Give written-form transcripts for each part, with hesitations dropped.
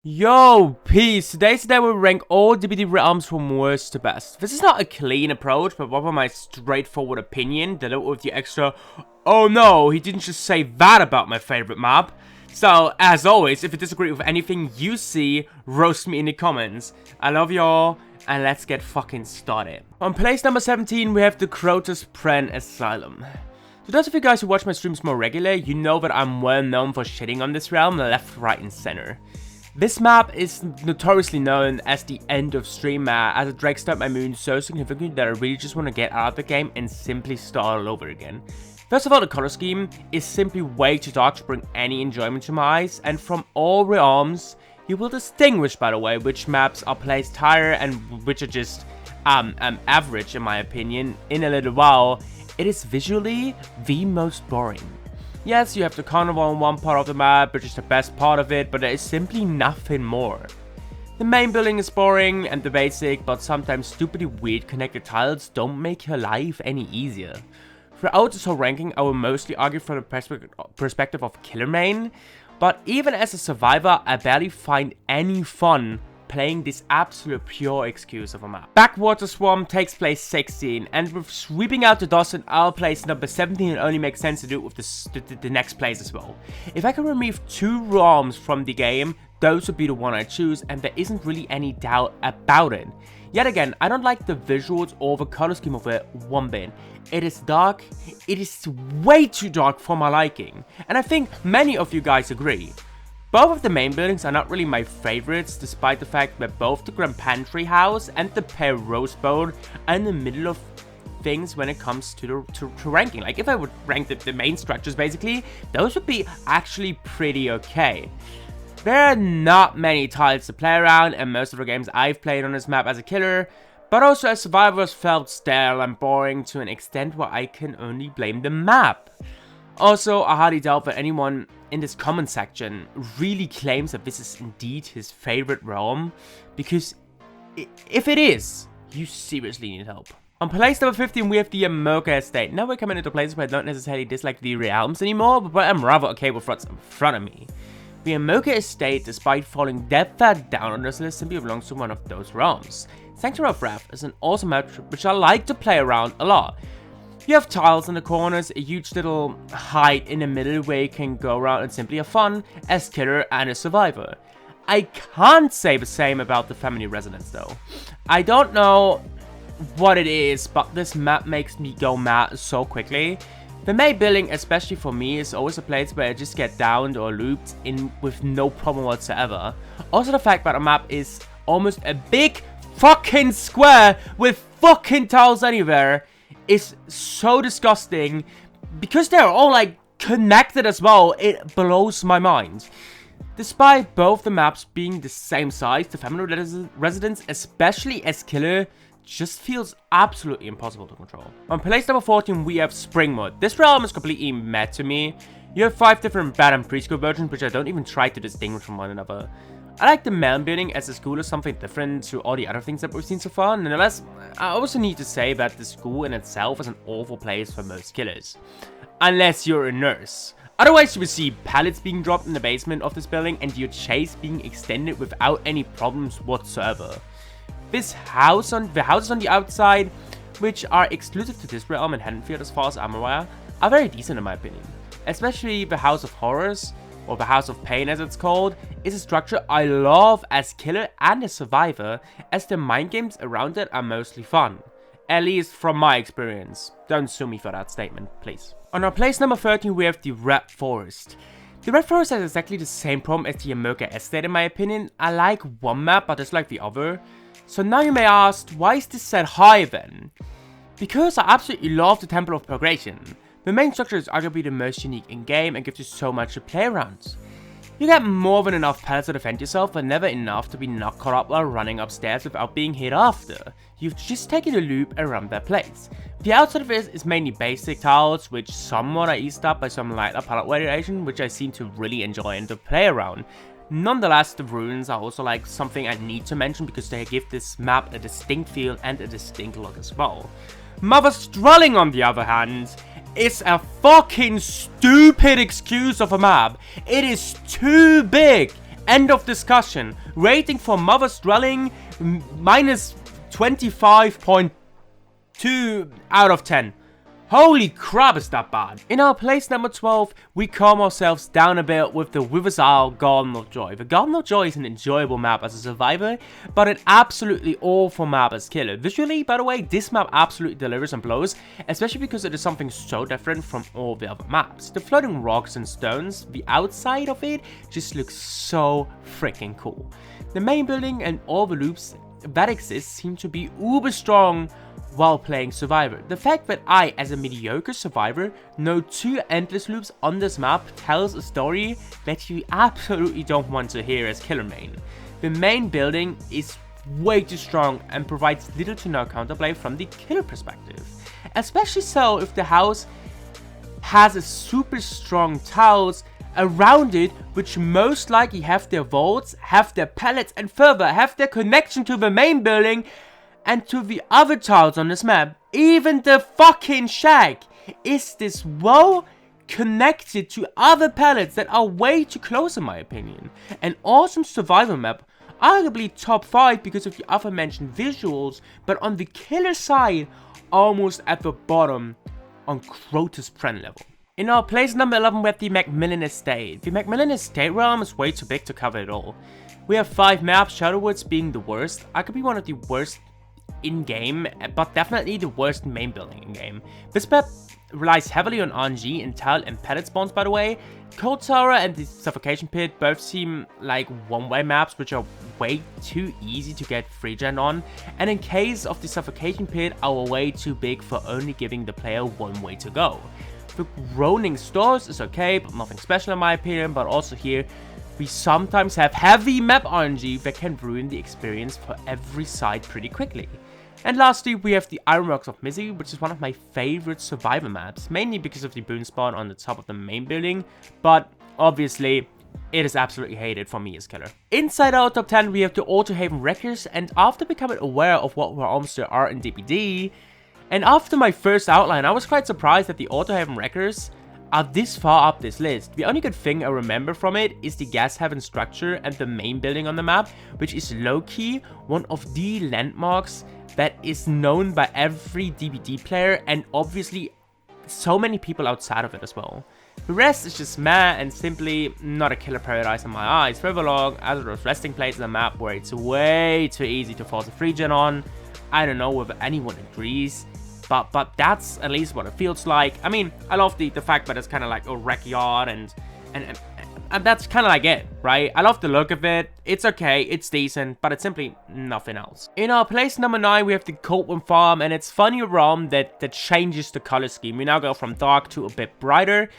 Yo, peace. Today we'll rank all DBD realms from worst to best. This is not a clean approach, but rather my straightforward opinion, delivered with the extra, oh no, he didn't just say that about my favorite map. So, as always, if you disagree with anything you see, roast me in the comments. I love y'all, and let's get fucking started. On place number 17, we have the Crouts Prenn Asylum. For those of you guys who watch my streams more regularly, you know that I'm well known for shitting on this realm left, right, and center. This map is notoriously known as the end of stream map, as it drags up my moon so significantly that I really just want to get out of the game and simply start all over again. First of all, the color scheme is simply way too dark to bring any enjoyment to my eyes, and from all realms, you will distinguish, by the way, which maps are placed higher and which are just average in my opinion. In a little while, it is visually the most boring. Yes, you have the carnival in one part of the map, which is the best part of it, but there is simply nothing more. The main building is boring and the basic, but sometimes stupidly weird connected tiles don't make your life any easier. Throughout this whole ranking, I will mostly argue from the perspective of killer main, but even as a survivor, I barely find any fun playing this absolute pure excuse of a map. Backwater Swump takes place 16, and with sweeping out the dozen, I'll place number 17 and only makes sense to do it with the next place as well. If I can remove 2 REALMS from the game, those would be the one I choose, and there isn't really any doubt about it. Yet again, I don't like the visuals or the color scheme of it one bit. It is dark, it is way too dark for my liking, and I think many of you guys agree. Both of the main buildings are not really my favorites, despite the fact that both the Grand Pantry House and the Pear Rose Bowl are in the middle of things when it comes to ranking. Like, if I would rank the main structures, basically, those would be actually pretty okay. There are not many tiles to play around, and most of the games I've played on this map as a killer, but also as survivors, felt stale and boring to an extent where I can only blame the map. Also, I hardly doubt that anyone in this comment section really claims that this is indeed his favorite realm, because if it is, you seriously need help. On place number 15, we have the Yamoka Estate. Now we're coming into places where I don't necessarily dislike the realms anymore, but I'm rather okay with what's in front of me. The Yamoka Estate, despite falling dead far down on this list, simply belongs to one of those realms. Sanctuary of Wrath is an awesome map which I like to play around a lot. You have tiles in the corners, a huge little height in the middle where you can go around and simply have fun as killer and a survivor. I can't say the same about the family residence though. I don't know what it is, but this map makes me go mad so quickly. The main building, especially for me, is always a place where I just get downed or looped in with no problem whatsoever. Also the fact that the map is almost a big fucking square with fucking tiles anywhere is so disgusting, because they're all like connected as well. It blows my mind. Despite both the maps being the same size, the family residence, especially as killer, just feels absolutely impossible to control. On place number 14, we have Springwood. This realm is completely meh to me. You have 5 different bad and preschool versions, which I don't even try to distinguish from one another. I like the main building as the school is something different to all the other things that we've seen so far. Nonetheless, I also need to say that the school in itself is an awful place for most killers. Unless you're a nurse. Otherwise, you will see pallets being dropped in the basement of this building and your chase being extended without any problems whatsoever. The houses on the outside, which are exclusive to this realm and Haddonfield as far as I'm aware, are very decent in my opinion. Especially the House of Horrors, or the House of Pain as it's called, is a structure I love as killer and as survivor, as the mind games around it are mostly fun. At least from my experience. Don't sue me for that statement, please. On our place number 13, we have the Red Forest. The Red Forest has exactly the same problem as the Yamoka Estate in my opinion. I like one map but dislike the other. So now you may ask, why is this set high then? Because I absolutely love the Temple of Progression. The main structure is arguably the most unique in-game and gives you so much to play around. You get more than enough pallets to defend yourself, but never enough to be not caught up while running upstairs without being hit after. You've just taken a loop around that place. The outside of this is mainly basic tiles, which somewhat are eased up by some lighter palette variation, which I seem to really enjoy and to play around. Nonetheless, the ruins are also like something I need to mention because they give this map a distinct feel and a distinct look as well. Mother's Dwelling, on the other hand, is a fucking stupid excuse of a map. It is too big End of discussion. Rating for Mother's Dwelling, minus 25.2 out of 10. Holy crap, is that bad. In our place number 12, we calm ourselves down a bit with the Withered Isle Garden of Joy. The Garden of Joy is an enjoyable map as a survivor, but an absolutely awful map as killer. Visually, by the way, this map absolutely delivers and blows, especially because it is something so different from all the other maps. The floating rocks and stones, the outside of it, just looks so freaking cool. The main building and all the loops that exist seem to be uber strong while playing Survivor. The fact that I, as a mediocre survivor, know 2 endless loops on this map tells a story that you absolutely don't want to hear as killer main. The main building is way too strong and provides little to no counterplay from the killer perspective. Especially so if the house has a super strong towers around it, which most likely have their vaults, have their pallets, and further have their connection to the main building and to the other tiles on this map. Even the fucking shack is this well connected to other pallets that are way too close in my opinion. An awesome survival map, arguably top 5 because of the aforementioned visuals, but on the killer side, almost at the bottom on Crotus Prenn level. In our place number 11 we have the MacMillan Estate. The MacMillan Estate realm is way too big to cover it all. We have 5 maps, Shadowwoods being the worst. I could be one of the worst in-game, but definitely the worst main building in-game. This map relies heavily on RNG, intel, and pellet spawns, by the way. Cold Tower and the Suffocation Pit both seem like one-way maps, which are way too easy to get free gen on, and in case of the Suffocation Pit, are way too big for only giving the player one way to go. The Groaning Stores is okay, but nothing special in my opinion, but also here, we sometimes have heavy map RNG that can ruin the experience for every side pretty quickly. And lastly, we have the Ironworks of Misery, which is one of my favorite survivor maps, mainly because of the boon spawn on the top of the main building, but obviously, it is absolutely hated for me as killer. Inside our top 10, we have the Autohaven Wreckers, and after becoming aware of what REALMS there are in DBD, and after my first outline, I was quite surprised that the Autohaven Wreckers are this far up this list. The only good thing I remember from it is the gas haven structure and the main building on the map, which is low-key one of the landmarks that is known by every DBD player and obviously so many people outside of it as well. The rest is just meh and simply not a killer paradise in my eyes. Further along, as those resting places on the map where it's way too easy to force a free gen on. I don't know whether anyone agrees, but that's at least what it feels like. I mean, I love the fact that it's kind of like a wreck yard and that's kind of like it, right? I love the look of it. It's okay, it's decent, but it's simply nothing else. In our place number 9, we have the Coldwind Farm, and it's funny realm that changes the color scheme. We now go from dark to a bit brighter.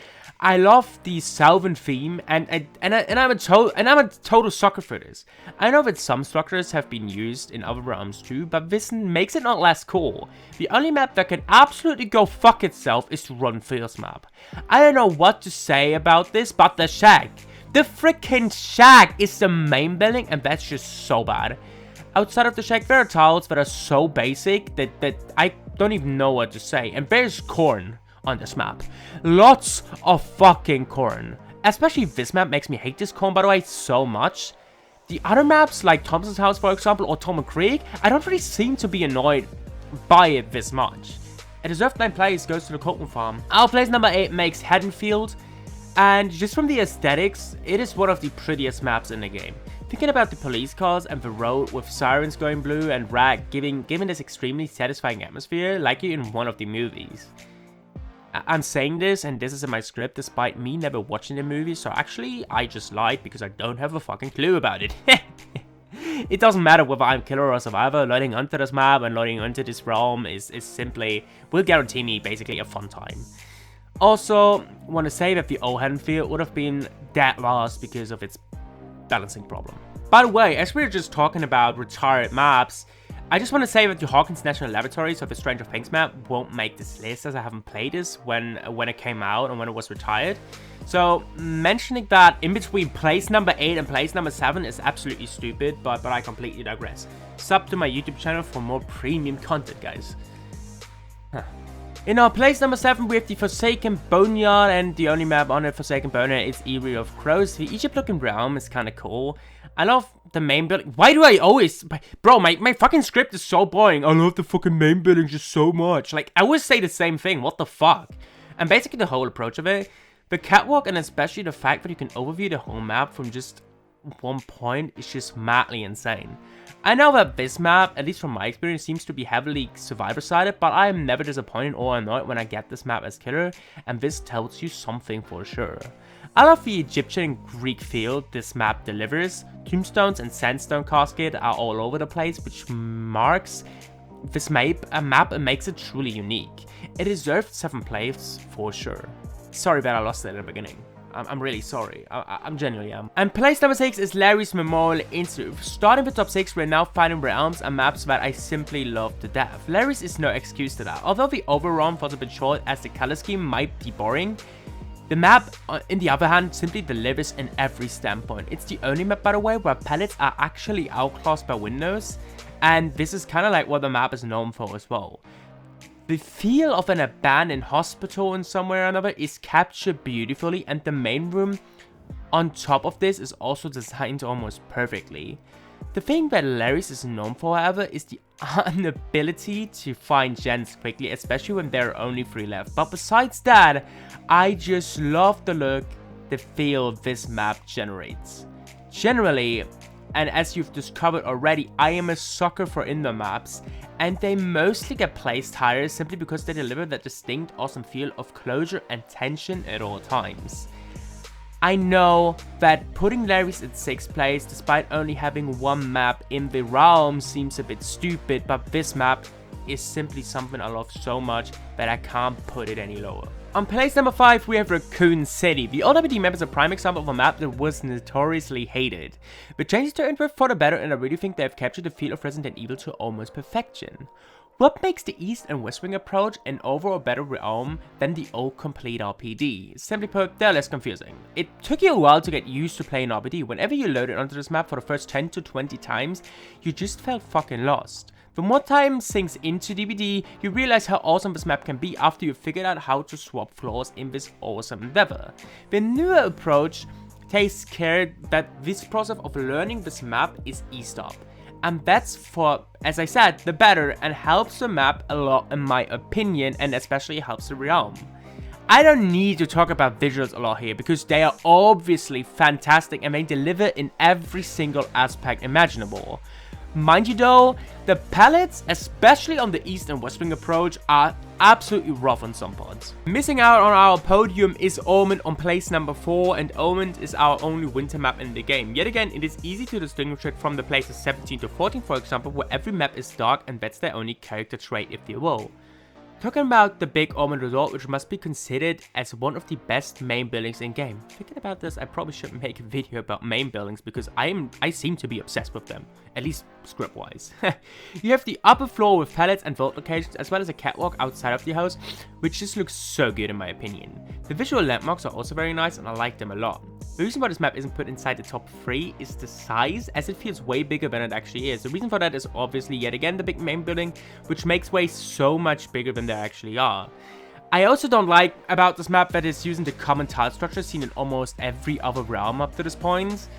I love the Southern theme, and I'm a total sucker for this. I know that some structures have been used in other realms too, but this makes it not less cool. The only map that can absolutely go fuck itself is the Runfield's map. I don't know what to say about this, but the shack. The freaking shack is the main building, and that's just so bad. Outside of the shack, there are tiles that are so basic that I don't even know what to say, and there's corn on this map. Lots of fucking corn. Especially this map makes me hate this corn, by the way, so much. The other maps, like Thompson's House, for example, or Tom Creek, I don't really seem to be annoyed by it this much. A deserved 9th place goes to the Coldwind Farm. Our place number 8 makes Haddonfield, and just from the aesthetics, it is one of the prettiest maps in the game. Thinking about the police cars and the road with sirens going blue and red giving this extremely satisfying atmosphere, like in one of the movies. I'm saying this, and this is in my script, despite me never watching the movie, so actually, I just lied because I don't have a fucking clue about it. It doesn't matter whether I'm killer or survivor, loading onto this map and loading onto this realm is simply, will guarantee me basically a fun time. Also, want to say that the Haddonfield would have been dead last because of its balancing problem. By the way, as we were just talking about retired maps, I just want to say that the Hawkins National Laboratory, so the Stranger Things map, won't make this list as I haven't played this when it came out and when it was retired. So mentioning that in between place number 8 and place number 7 is absolutely stupid, but I completely digress. Sub to my YouTube channel for more premium content, guys. In our place number 7, we have the Forsaken Boneyard, and the only map on the Forsaken Boneyard is Eyrie of Crows. The Egypt-looking realm is kind of cool. I love the main building. Why do I always... Bro, my fucking script is so boring. I love the fucking main building just so much. Like, I always say the same thing. What the fuck? And basically the whole approach of it, the catwalk, and especially the fact that you can overview the whole map from just one point is just madly insane. I know that this map, at least from my experience, seems to be heavily survivor-sided, but I am never disappointed or annoyed when I get this map as killer, and this tells you something for sure. I love the Egyptian and Greek feel this map delivers. Tombstones and sandstone cascade are all over the place, which marks this map and makes it truly unique. It deserved 7th place for sure. Sorry that I lost it at the beginning. I'm really sorry. I'm genuinely am. And place number 6 is Lery's Memorial Institute. Starting with top 6, we're now finding realms and maps that I simply love to death. Lery's is no excuse to that. Although the overrun was a bit short as the color scheme might be boring, the map, on the other hand, simply delivers in every standpoint. It's the only map, by the way, where pallets are actually outclassed by windows, and this is kind of like what the map is known for as well. The feel of an abandoned hospital in somewhere or another is captured beautifully, and the main room on top of this is also designed almost perfectly. The thing that Lery's is known for, however, is the inability to find gens quickly, especially when there are only 3 left. But besides that, I just love the look, the feel this map generates. Generally, and as you've discovered already, I am a sucker for indoor maps, and they mostly get placed higher simply because they deliver that distinct, awesome feel of closure and tension at all times. I know that putting Lery's at 6th place, despite only having 1 map in the realm, seems a bit stupid, but this map is simply something I love so much that I can't put it any lower. On place number 5, we have Raccoon City. The old DBD map is a prime example of a map that was notoriously hated. But changes to it for the better, and I really think they have captured the feel of Resident Evil to almost perfection. What makes the East and West Wing approach an overall better realm than the old complete RPD? Simply put, they're less confusing. It took you a while to get used to playing RPD. Whenever you loaded onto this map for the first 10 to 20 times, you just felt fucking lost. The more time sinks into DBD, you realize how awesome this map can be after you've figured out how to swap floors in this awesome endeavor. The newer approach takes care that this process of learning this map is eased up. And that's for, as I said, the better, and helps the map a lot in my opinion, and especially helps the realm. I don't need to talk about visuals a lot here because they are obviously fantastic and they deliver in every single aspect imaginable. Mind you though, the palettes, especially on the East and West Wing approach, are absolutely rough on some parts. Missing out on our podium is Ormond on place number 4, and Ormond is our only winter map in the game. Yet again, it is easy to distinguish it from the places 17 to 14, for example, where every map is dark and that's their only character trait, if you will. Talking about the big Ormond resort, which must be considered as one of the best main buildings in game. Thinking about this, I probably should make a video about main buildings because I seem to be obsessed with them, at least script wise. You have the upper floor with pallets and vault locations, as well as a catwalk outside of the house, which just looks so good in my opinion. The visual landmarks are also very nice and I like them a lot. The reason why this map isn't put inside the top 3 is the size, as it feels way bigger than it actually is. The reason for that is obviously yet again the big main building, which makes way so much bigger than they actually are. I also don't like about this map that it's using the common tile structure seen in almost every other realm up to this point.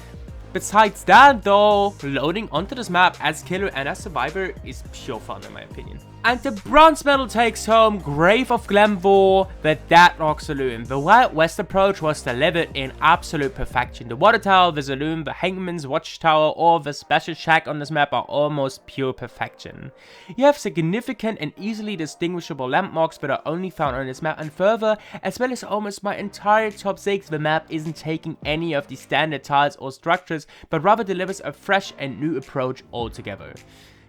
Besides that though, loading onto this map as killer and as survivor is pure fun in my opinion. And the bronze medal takes home Grave of Glenvale, the Dawg Saloon. The Wild West approach was delivered in absolute perfection. The water tower, the saloon, the hangman's watchtower, or the special shack on this map are almost pure perfection. You have significant and easily distinguishable landmarks that are only found on this map, and further, as well as almost my entire top 6, the map isn't taking any of the standard tiles or structures, but rather delivers a fresh and new approach altogether.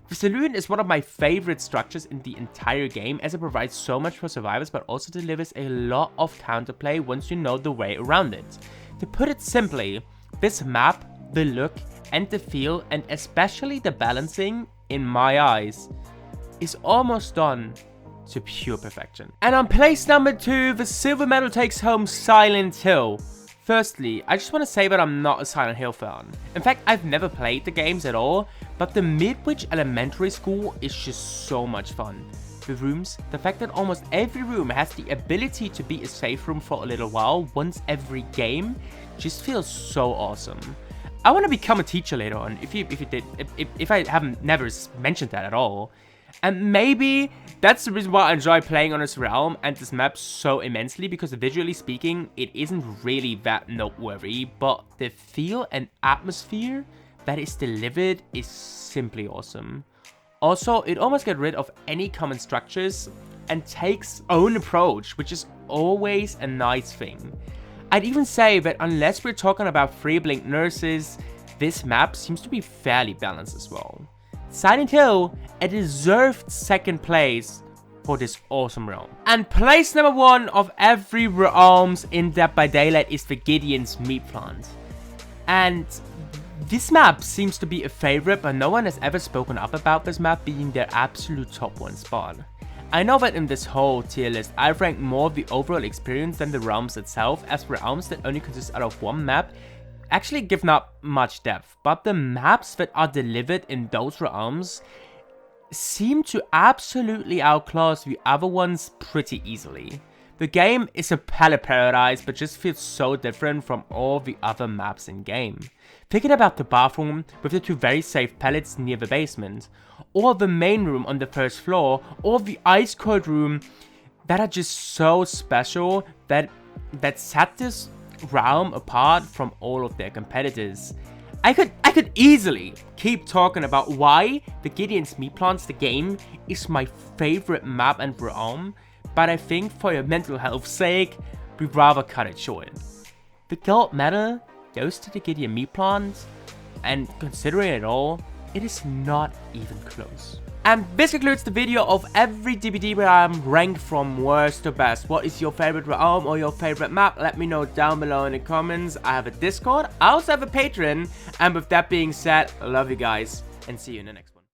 The Saloon is one of my favorite structures in the entire game, as it provides so much for survivors but also delivers a lot of counterplay once you know the way around it. To put it simply, this map, the look and the feel, and especially the balancing, in my eyes, is almost done to pure perfection. And on place number 2, the silver medal takes home Silent Hill. Firstly, I just want to say that I'm not a Silent Hill fan. In fact, I've never played the games at all, but the Midwich Elementary School is just so much fun. the rooms, the fact that almost every room has the ability to be a safe room for a little while, once every game, just feels so awesome. I want to become a teacher later on, if I haven't never mentioned that at all. And maybe that's the reason why I enjoy playing on this realm and this map so immensely, because visually speaking, it isn't really that noteworthy, but the feel and atmosphere that is delivered is simply awesome. Also, it almost gets rid of any common structures and takes own approach, which is always a nice thing. I'd even say that unless we're talking about free blink nurses, this map seems to be fairly balanced as well. Silent Hill, a deserved second place for this awesome realm. And place number 1 of every realms in Dead by Daylight is the Gideon's meat plant. And this map seems to be a favorite, but no one has ever spoken up about this map being their absolute top 1 spot. I know that in this whole tier list, I've ranked more of the overall experience than the realms itself, as realms that only consist out of one map actually give not much depth, but the maps that are delivered in those realms seem to absolutely outclass the other ones pretty easily. The game is a palette paradise, but just feels so different from all the other maps in game. Thinking about the bathroom with the 2 very safe pallets near the basement, or the main room on the first floor, or the ice cold room that are just so special that set this realm apart from all of their competitors. I could easily keep talking about why the Gideon's Meat Plants, the game, is my favorite map and realm, but I think for your mental health's sake, we'd rather cut it short. The gold medal goes to the Gideon Meat Plant, and considering it all, it is not even close. And this concludes the video of every DBD realm ranked from worst to best. What is your favorite realm or your favorite map? Let me know down below in the comments. I have a Discord, I also have a Patreon, and with that being said, I love you guys, and see you in the next one.